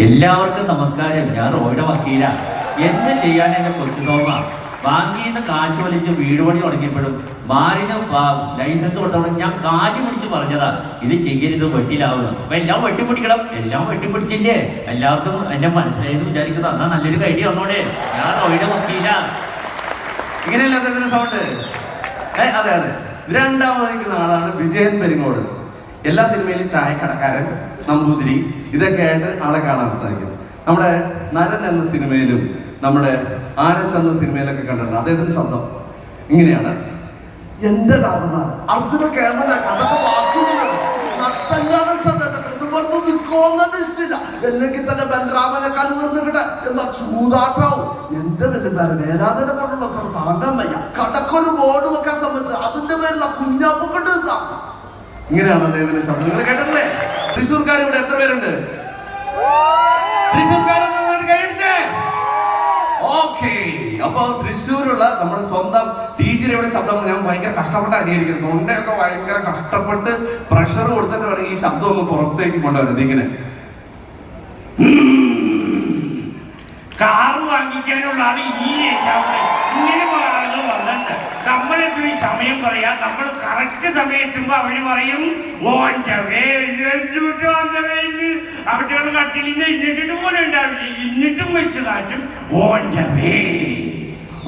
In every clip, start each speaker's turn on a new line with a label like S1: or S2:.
S1: എല്ലാവർക്കും നമസ്കാരം. ഞാൻ റോയുടെ വക്കീല. എന്ത് ചെയ്യാൻ എന്നെ കൊച്ചു തോമ ബാങ്കിന്ന് കാശ് വലിച്ച് വീട് പണി തുടങ്ങിയപ്പോഴും മാറിന് ലൈസൻസ് കൊടുത്തപ്പോൾ ഞാൻ കാലി പിടിച്ച് പറഞ്ഞതാ, ഇത് ചെയ്യരുത്, വെട്ടിലാവുന്നു. അപ്പൊ എല്ലാം വെട്ടിപ്പിടിക്കണം. എല്ലാം വെട്ടിപ്പിടിച്ചില്ലേ? എല്ലാവർക്കും എന്നെ മനസ്സിലായെന്ന് വിചാരിക്കുന്നത്. എന്നാ നല്ലൊരു ഐഡിയ വന്നോടെ. ഞാൻ റോയുടെ വക്കീല.
S2: ഇങ്ങനെയല്ല അതിന്റെ സൗണ്ട്. അതെ അതെ. രണ്ടാമത് നിൽക്കുന്ന ആളാണ് വിജയൻ പെരിങ്ങോട്. എല്ലാ സിനിമയിലും ചായക്കടക്കാരൻ, നമ്പൂതിരി, ഇതൊക്കെ ആയിട്ട് ആളെ കാണാൻ സാധിക്കും. നമ്മുടെ നരൻ എന്ന സിനിമയിലും നമ്മുടെ ആനന്ദ് എന്ന സിനിമയിലൊക്കെ കണ്ടിട്ടുണ്ട്. അദ്ദേഹത്തിന്റെ ശബ്ദം ഇങ്ങനെയാണ്.
S3: എന്റെ രാമനാഥൻ അർജുന കേമന അതൊക്കെ അല്ലെങ്കിൽ തന്നെ ബലരാമനെ കലുവർന്നിട്ട് എന്നാ ചൂതാട്ടാവും. എന്റെ വേദാതനെ കൊണ്ടുള്ള താങ്കം വയ്യ. കടക്കൊരു ബോർഡ് വെക്കാൻ സംബന്ധിച്ച് അതിന്റെ പേരിലുള്ള കുഞ്ഞാപ്പം കൊണ്ട്
S2: ഇങ്ങനെയാണ് അദ്ദേഹത്തിന്റെ ശബ്ദം. നിങ്ങൾ കേട്ടില്ലേ? തൃശ്ശൂർക്കാർ ഇവിടെ എത്ര പേരുണ്ട്? തൃശ്ശൂർക്കാരൊക്കെ ഓക്കെ. അപ്പൊ തൃശ്ശൂരുള്ള നമ്മുടെ സ്വന്തം ടീച്ചറുടെ ശബ്ദം ഞാൻ ഭയങ്കര കഷ്ടപ്പെട്ട് അനുകരിക്കുന്നത്. തൊണ്ടയൊക്കെ ഭയങ്കര കഷ്ടപ്പെട്ട് പ്രഷർ കൊടുത്തിട്ട് വേണം ഈ ശബ്ദം ഒന്ന് പുറത്തേക്ക് കൊണ്ടുവരുന്നത്. ഇങ്ങനെ
S4: കാറ് വാങ്ങിക്കാനുള്ള ആള് ഇങ്ങനെ കുറെ ആളുകൾ വന്നിട്ട് നമ്മളെപ്പോഴും സമയം പറയാം. നമ്മൾ കറക്റ്റ് സമയത്തുമ്പോ അവര് പറയും ഓൻ്റെ അവരുടെ കട്ടിലിന്ന് ഇന്നിട്ട് പോലെ ഉണ്ടാവില്ല. ഇന്നിട്ടും വെച്ച് കാറ്റും ഓൻ്റെ വേ.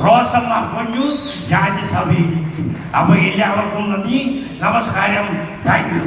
S4: റോസമ്മ പൊന്നു രാജ്യസഭയിലെത്തും. അപ്പൊ എല്ലാവർക്കും നന്ദി, നമസ്കാരം, താങ്ക് യു.